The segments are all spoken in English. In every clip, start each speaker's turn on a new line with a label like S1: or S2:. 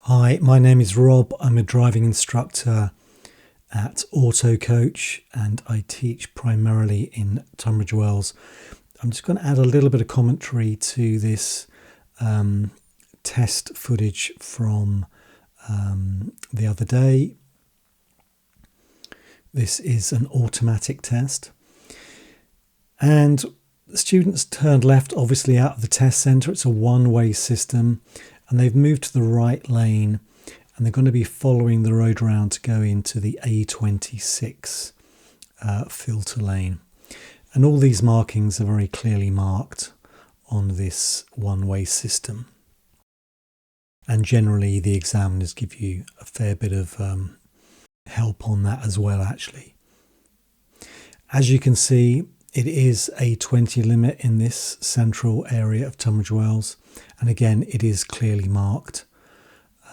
S1: Hi, my name is Rob. I'm a driving instructor at AutoCoach and I teach primarily in Tunbridge Wells. I'm just going to add a little bit of commentary to this test footage from the other day. This is an automatic test. And the students turned left, obviously out of the test centre. It's a one-way system. And they've moved to the right lane and they're going to be following the road round to go into the A26 filter lane. And all these markings are very clearly marked on this one-way system. And generally the examiners give you a fair bit of help on that as well, actually. As you can see, it is a 20 limit in this central area of Tunbridge Wells. And again, it is clearly marked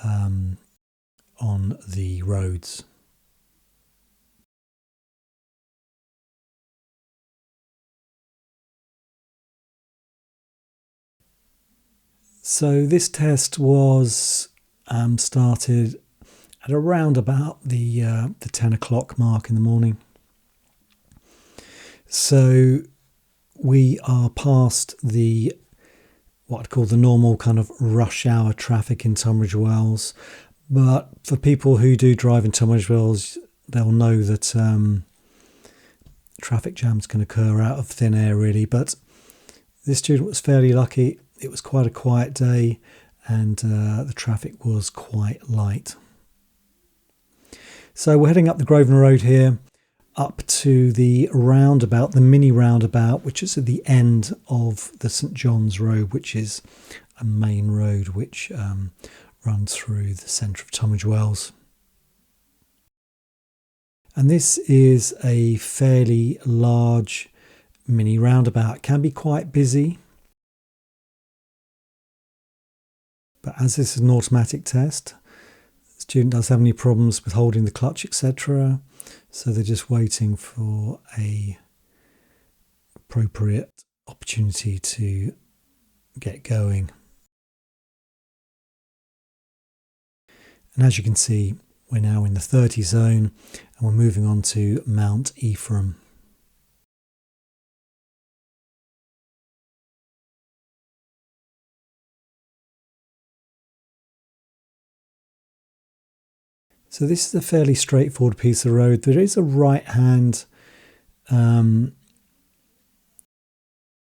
S1: on the roads. So this test was started at around about the 10 o'clock mark in the morning. So we are past the what I'd call the normal kind of rush hour traffic in Tunbridge Wells. But for people who do drive in Tunbridge Wells, they'll know that traffic jams can occur out of thin air, really. But this student was fairly lucky. It was quite a quiet day and the traffic was quite light. So we're heading up the Grosvenor Road here, up to the roundabout, the mini roundabout, which is at the end of the St John's Road, which is a main road which runs through the centre of Tunbridge Wells. And this is a fairly large mini roundabout. It can be quite busy, but as this is an automatic test, the student doesn't have any problems with holding the clutch, etc. So they're just waiting for a appropriate opportunity to get going. And as you can see, we're now in the 30 zone and we're moving on to Mount Ephraim. So this is a fairly straightforward piece of road. There is a right-hand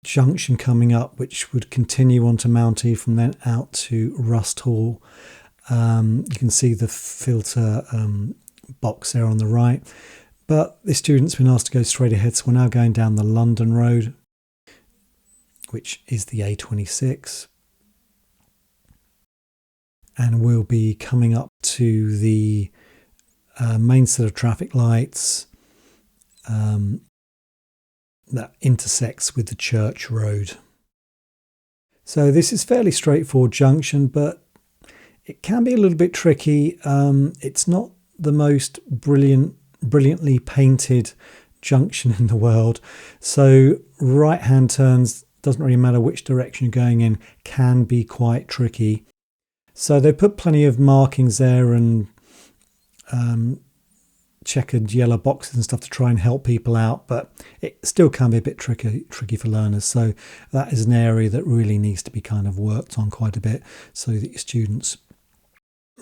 S1: junction coming up, which would continue onto Mount Ephraim, then out to Rusthall. You can see the filter box there on the right. But the student's been asked to go straight ahead, so we're now going down the London Road, which is the A26. And we'll be coming up to the main set of traffic lights that intersects with the Church Road. So this is fairly straightforward junction, but it can be a little bit tricky. It's not the most brilliantly painted junction in the world. So right-hand turns, doesn't really matter which direction you're going in, can be quite tricky. So they put plenty of markings there and checkered yellow boxes and stuff to try and help people out, but it still can be a bit tricky for learners. So that is an area that really needs to be kind of worked on quite a bit so that your students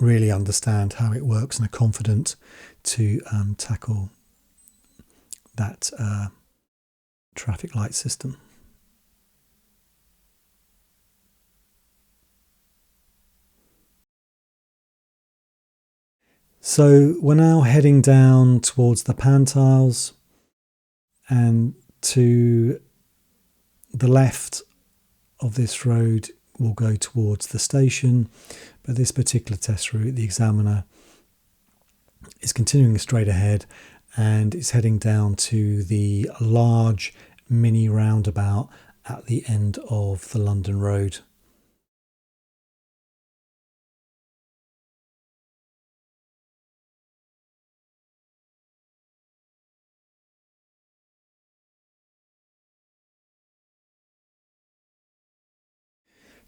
S1: really understand how it works and are confident to tackle that traffic light system. So we're now heading down towards the Pantiles, and to the left of this road will go towards the station. But this particular test route, the examiner is continuing straight ahead and is heading down to the large mini roundabout at the end of the London Road.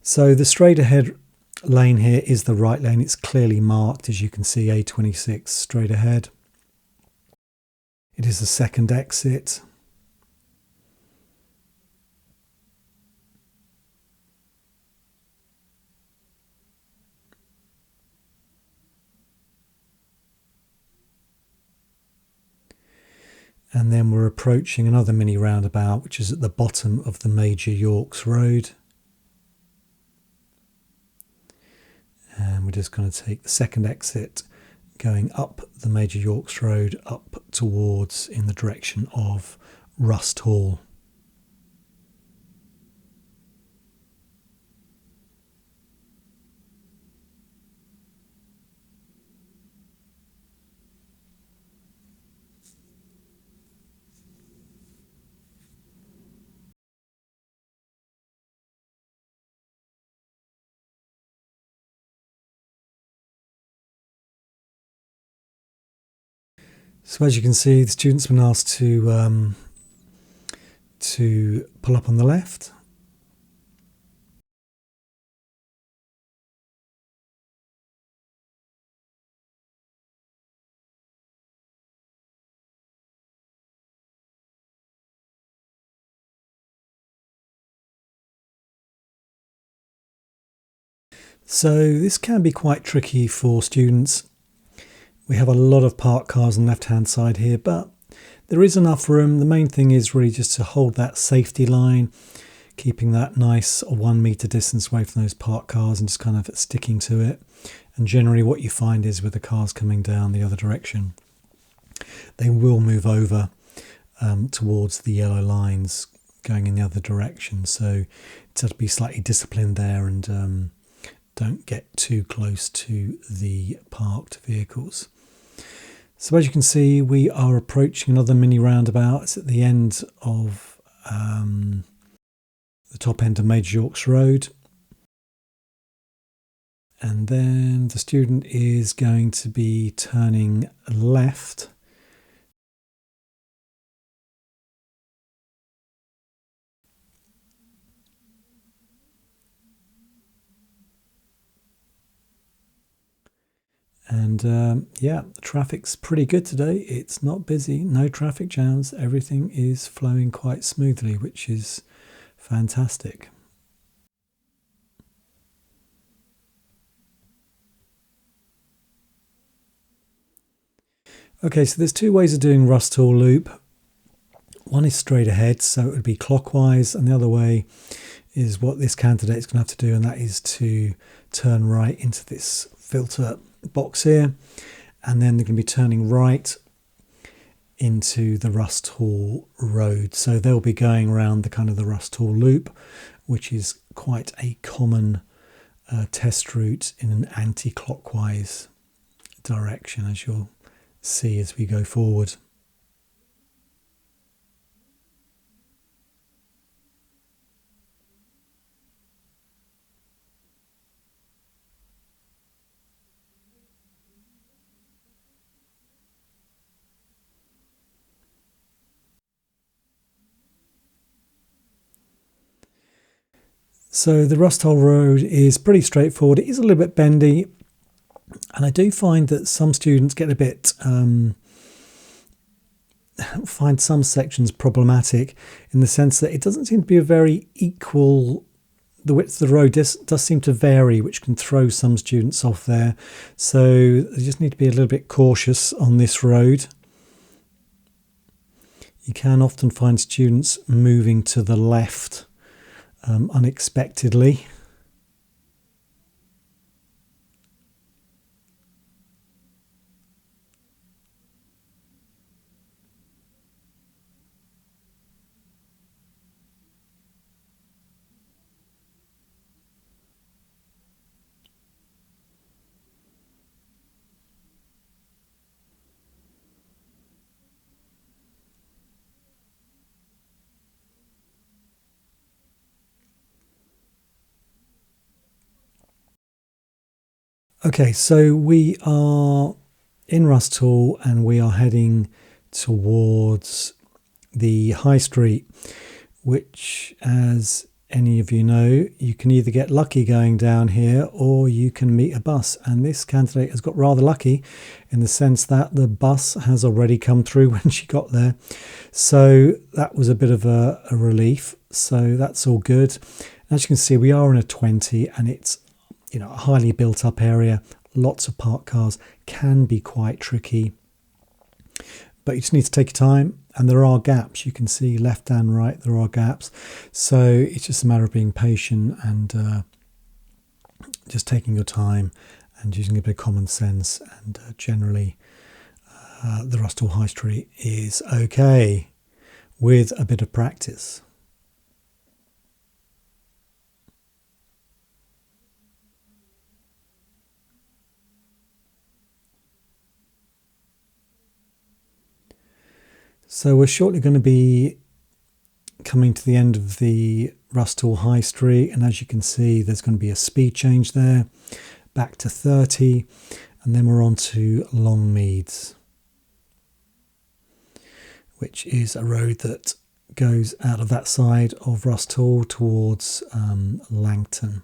S1: So the straight ahead lane here is the right lane. It's clearly marked, as you can see, A26 straight ahead. It is the second exit. And then we're approaching another mini roundabout, which is at the bottom of the Major Yorks Road. And we're just going to take the second exit, going up the Major Yorks Road, up towards in the direction of Rusthall. So as you can see, the students have been asked to pull up on the left. So this can be quite tricky for students. We have a lot of parked cars on the left-hand side here, but there is enough room. The main thing is really just to hold that safety line, keeping that nice 1 metre distance away from those parked cars and just kind of sticking to it. And generally what you find is with the cars coming down the other direction, they will move over towards the yellow lines going in the other direction. So it's have to be slightly disciplined there and don't get too close to the parked vehicles. So as you can see, we are approaching another mini roundabout. It's at the end of the top end of Major Yorks Road. And then the student is going to be turning left. And yeah, the traffic's pretty good today. It's not busy, no traffic jams. Everything is flowing quite smoothly, which is fantastic. Okay, so there's two ways of doing Rusthall Loop. One is straight ahead, so it would be clockwise, and the other way is what this candidate is going to have to do, and that is to turn right into this filter box here, and then they're going to be turning right into the Rusthall Road. So they'll be going around the kind of the Rusthall Loop, which is quite a common test route in an anti-clockwise direction, as you'll see as we go forward. So the Rusthall Road is pretty straightforward. It is a little bit bendy, and I do find that some students get a bit find some sections problematic in the sense that it doesn't seem to be a very equal. The width of the road does seem to vary, which can throw some students off there. So they just need to be a little bit cautious on this road. You can often find students moving to the left unexpectedly. Okay, so we are in Rusthall and we are heading towards the High Street, which, as any of you know, you can either get lucky going down here or you can meet a bus. And this candidate has got rather lucky in the sense that the bus has already come through when she got there. So that was a bit of a relief. So that's all good. As you can see, we are in a 20 and it's, you know, a highly built up area. Lots of parked cars, can be quite tricky. But you just need to take your time, and there are gaps. You can see left and right, there are gaps. So it's just a matter of being patient and just taking your time and using a bit of common sense. And generally, the Rusthall High Street is okay with a bit of practice. So we're shortly going to be coming to the end of the Rusthall High Street, and as you can see, there's going to be a speed change there, back to 30, and then we're on to Longmeads, which is a road that goes out of that side of Rusthall towards Langton.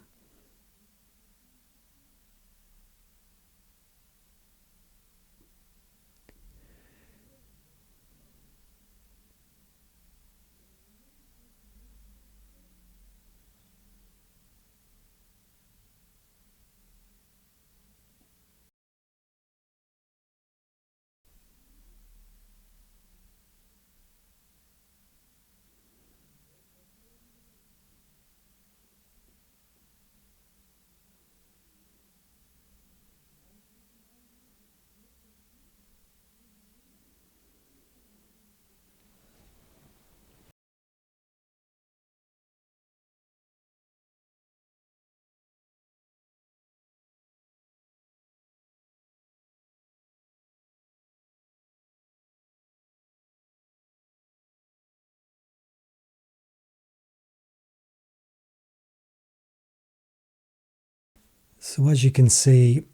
S1: So as you can see,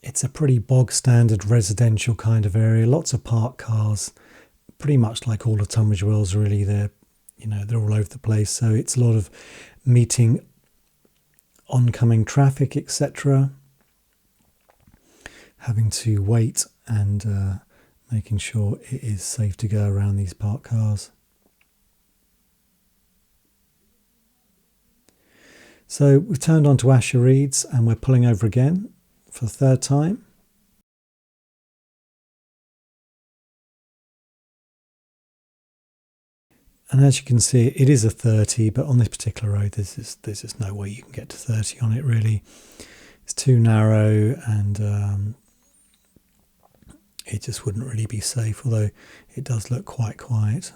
S1: it's a pretty bog standard residential kind of area. Lots of parked cars, pretty much like all of Tunbridge Wells really. They're all over the place. So it's a lot of meeting oncoming traffic, etc. Having to wait and making sure it is safe to go around these parked cars. So we've turned onto Asher Reeds and we're pulling over again for the third time. And as you can see, it is a 30, but on this particular road, there's just no way you can get to 30 on it, really. It's too narrow and it just wouldn't really be safe, although it does look quite quiet.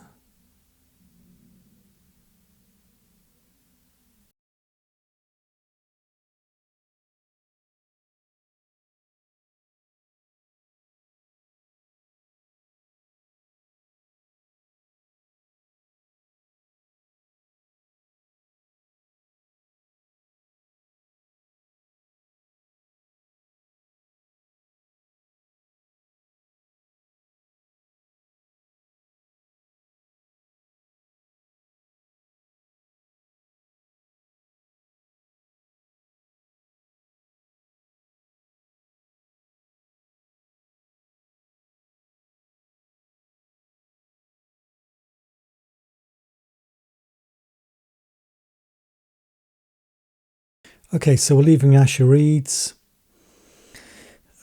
S1: Okay, so we're leaving Asher Reeds.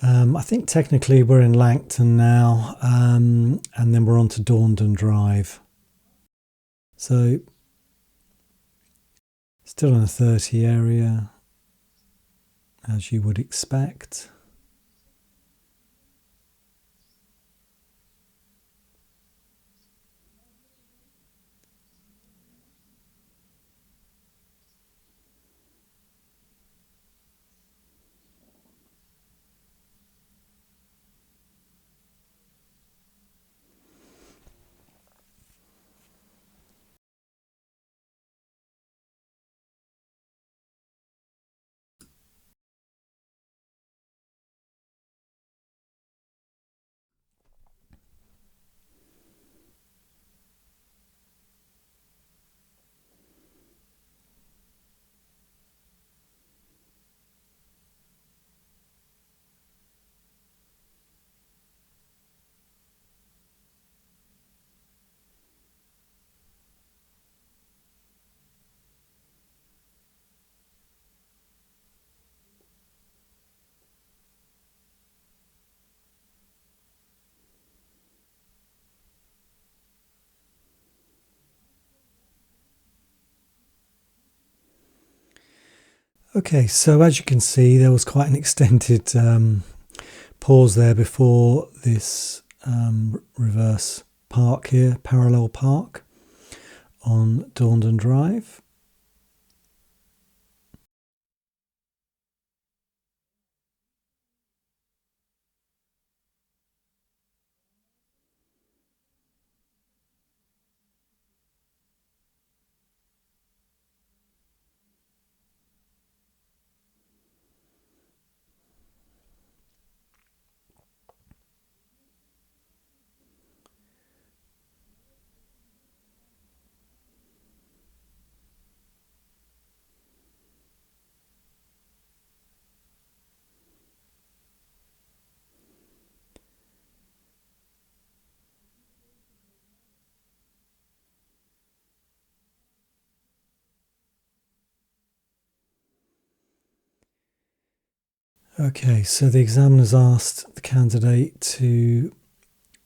S1: I think technically we're in Langton now, and then we're on to Dorndon Drive. So still in a 30 area, as you would expect. Okay, so as you can see, there was quite an extended pause there before this reverse park here, parallel park on Dorndon Drive. Okay, so the examiner's asked the candidate to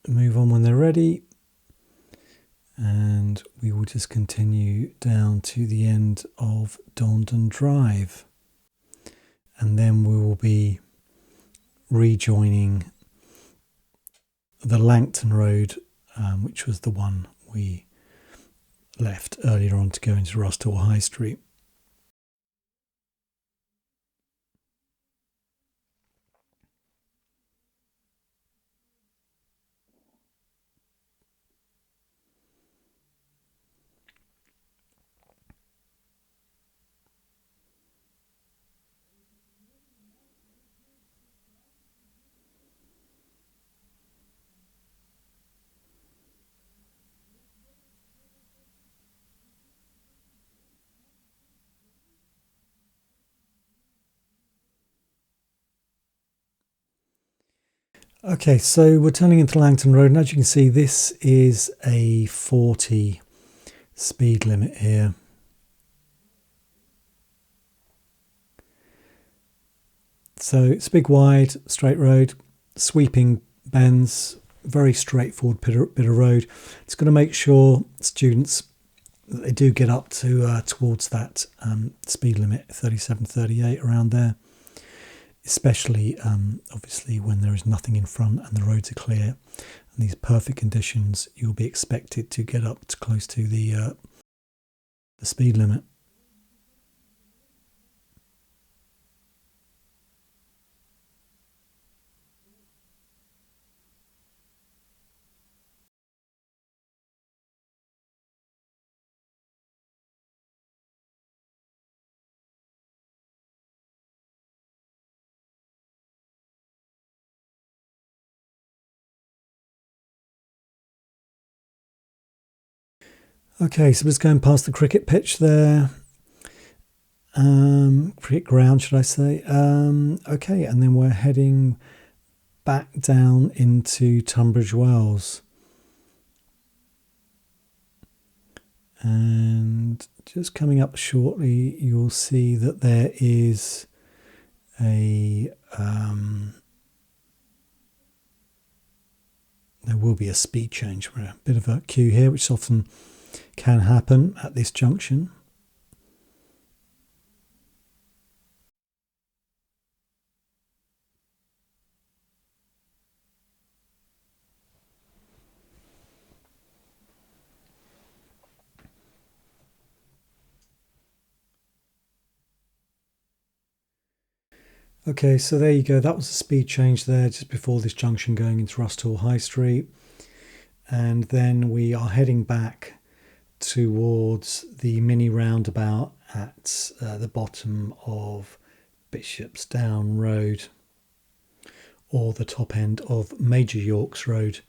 S1: move on when they're ready, and we will just continue down to the end of Dorndon Drive, and then we will be rejoining the Langton Road, which was the one we left earlier on to go into Rusthall High Street. Okay, so we're turning into Langton Road, and as you can see, this is a 40 speed limit here. So it's a big, wide, straight road, sweeping bends, very straightforward bit of road. It's going to make sure students that they do get up to towards that speed limit, 37, 38, around there. Especially, obviously, when there is nothing in front and the roads are clear. And these perfect conditions, you'll be expected to get up to close to the speed limit. Okay, so we're just going past the cricket pitch there. Cricket ground, should I say. Okay, and then we're heading back down into Tunbridge Wells. And just coming up shortly, you'll see that there is a there will be a speed change. We're a bit of a queue here, which often can happen at this junction. Okay, so there you go. That was a speed change there just before this junction going into Rusthall High Street. And then we are heading back towards the mini roundabout at the bottom of Bishopsdown Road, or the top end of Major Yorks Road.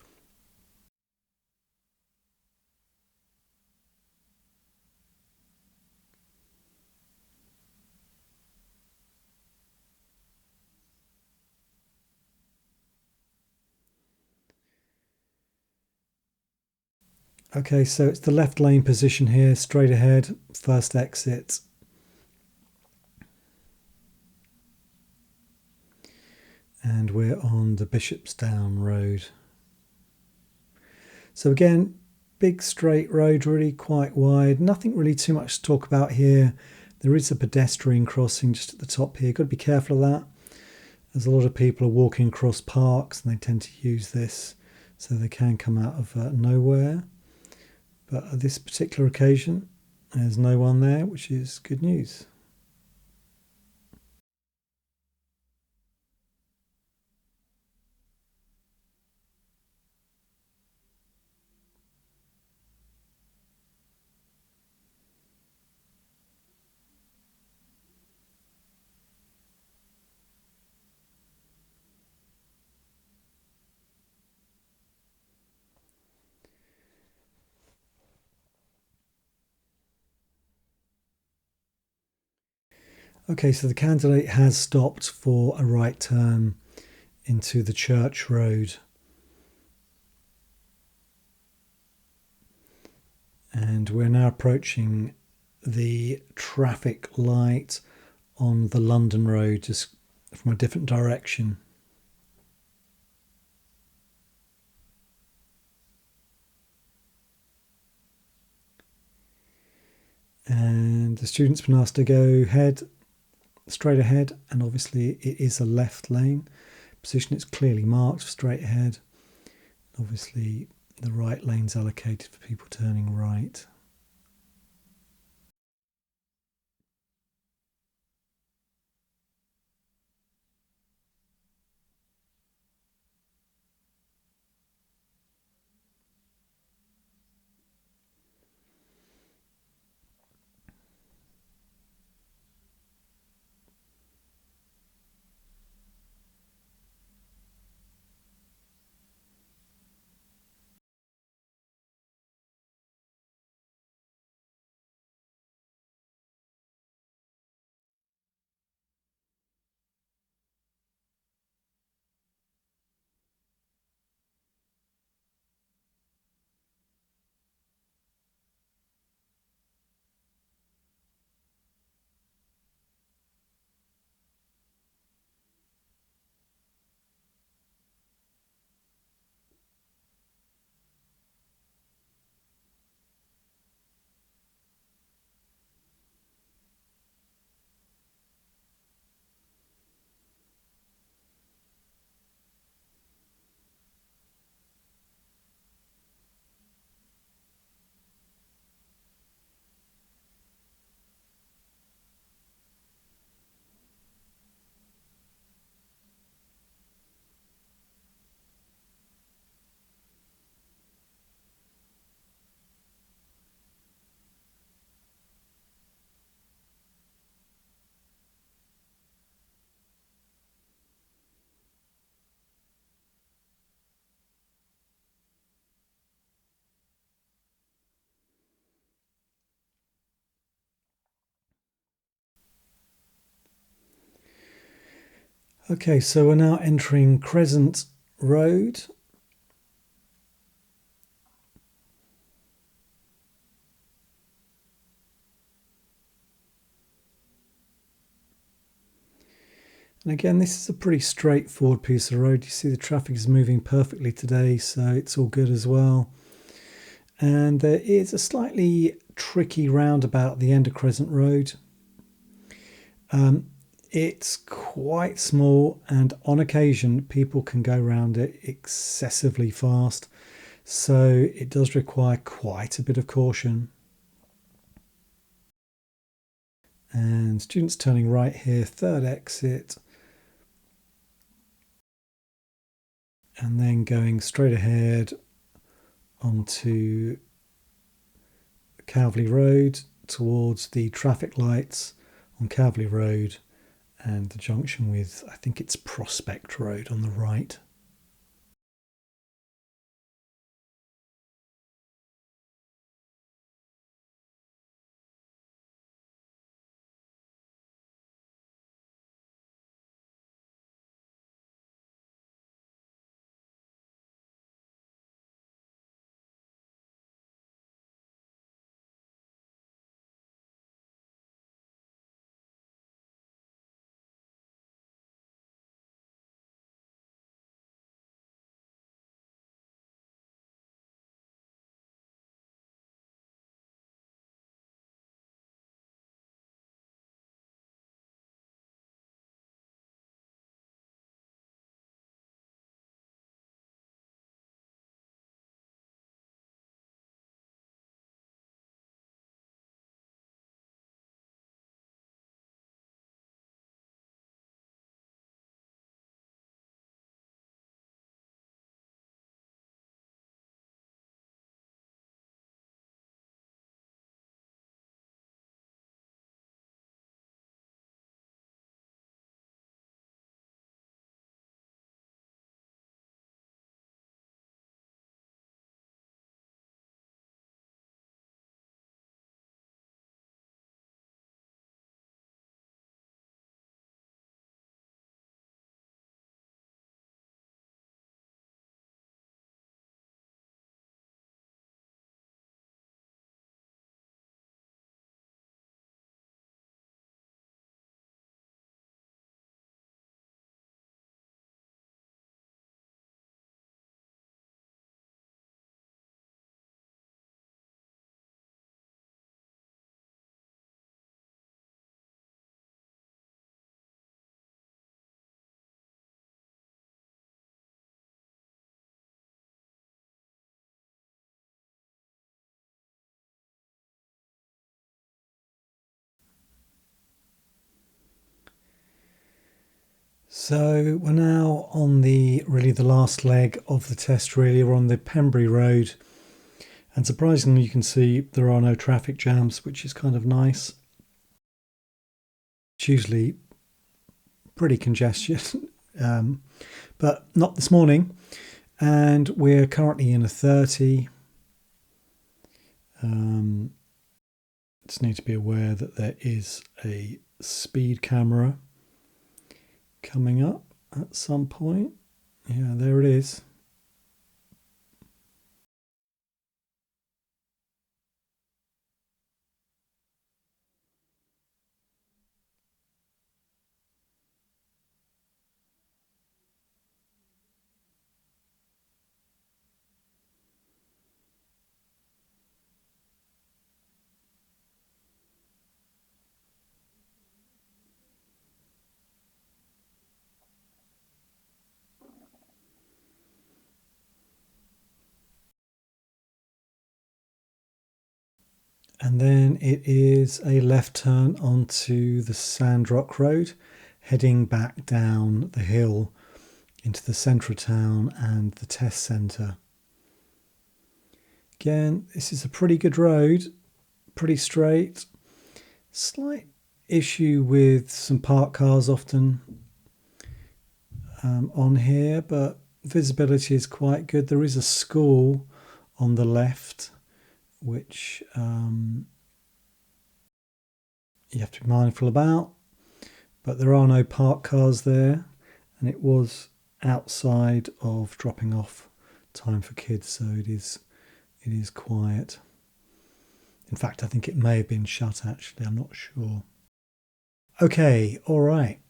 S1: Okay, so it's the left lane position here, straight ahead, first exit. And we're on the Bishopsdown Road. So again, big straight road, really quite wide. Nothing really too much to talk about here. There is a pedestrian crossing just at the top here. Got to be careful of that. There's a lot of people are walking across parks and they tend to use this so they can come out of nowhere. But at this particular occasion, there's no one there, which is good news. Okay, so the candidate has stopped for a right turn into the Church Road. And we're now approaching the traffic light on the London Road, just from a different direction. And the student's been asked to go straight ahead, and obviously it is a left lane. Position is clearly marked for straight ahead. Obviously the right lane's allocated for people turning right. Okay, so we're now entering Crescent Road. And again, this is a pretty straightforward piece of road. You see the traffic is moving perfectly today, so it's all good as well. And there is a slightly tricky roundabout at the end of Crescent Road. It's quite small, and on occasion people can go around it excessively fast, so it does require quite a bit of caution. And students turning right here, third exit, and then going straight ahead onto Calverley Road towards the traffic lights on Calverley Road and the junction with, I think it's Prospect Road on the right. So we're now on the last leg of the test. We're on the Pembury Road, and surprisingly you can see there are no traffic jams, which is kind of nice. It's usually pretty congested, but not this morning. And we're currently in a 30. Just need to be aware that there is a speed camera coming up at some point. Yeah, there it is. And then it is a left turn onto the Sandrock Road, heading back down the hill into the centre of town and the test centre. Again, this is a pretty good road, pretty straight. Slight issue with some parked cars often on here, but visibility is quite good. There is a school on the left, which you have to be mindful about, but there are no parked cars there, and it was outside of dropping off time for kids, so it is quiet. In fact, I think it may have been shut actually, I'm not sure. Okay, all right.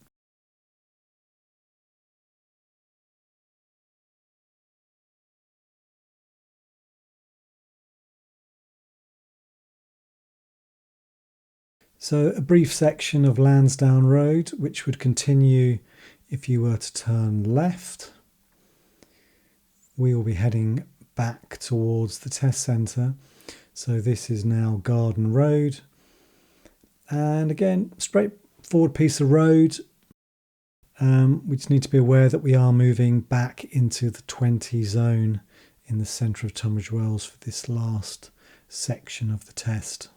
S1: So a brief section of Lansdowne Road, which would continue if you were to turn left. We will be heading back towards the test centre. So this is now Garden Road. And again, straightforward piece of road. We just need to be aware that we are moving back into the 20 zone in the centre of Tunbridge Wells for this last section of the test.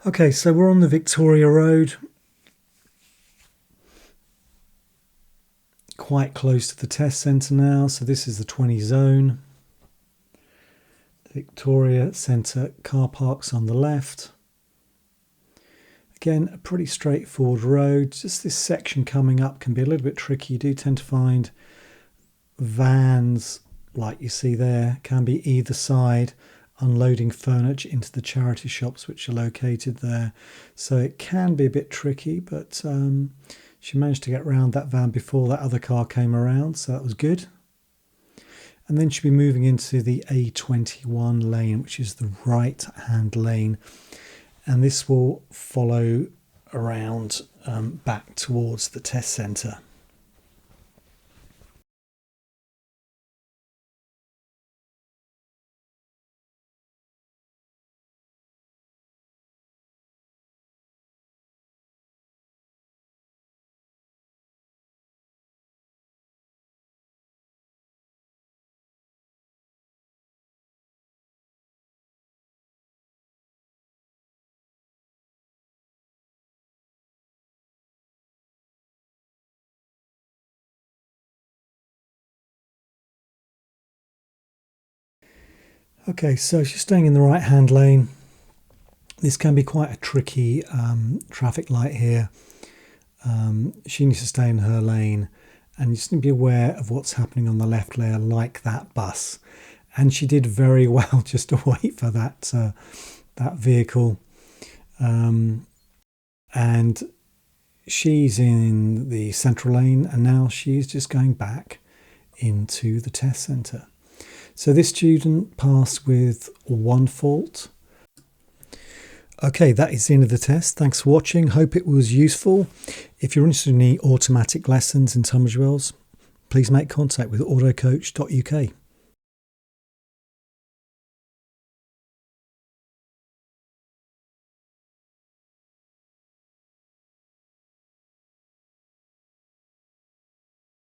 S1: Okay, so we're on the Victoria Road, quite close to the test centre now. So this is the 20 zone. Victoria Centre car parks on the left. Again, a pretty straightforward road. Just this section coming up can be a little bit tricky. You do tend to find vans, like you see there, can be either side, unloading furniture into the charity shops which are located there. So it can be a bit tricky, but she managed to get around that van before that other car came around, so that was good. And then she'll be moving into the A21 lane, which is the right-hand lane. And this will follow around back towards the test centre. Okay, so she's staying in the right hand lane. This can be quite a tricky traffic light here. She needs to stay in her lane, and you just need to be aware of what's happening on the left lane, like that bus. And she did very well just to wait for that vehicle. And she's in the central lane, and now she's just going back into the test centre. So this student passed with 1 fault. Okay, that is the end of the test. Thanks for watching. Hope it was useful. If you're interested in any automatic lessons in Tunbridge Wells, please make contact with AutoCoach.uk.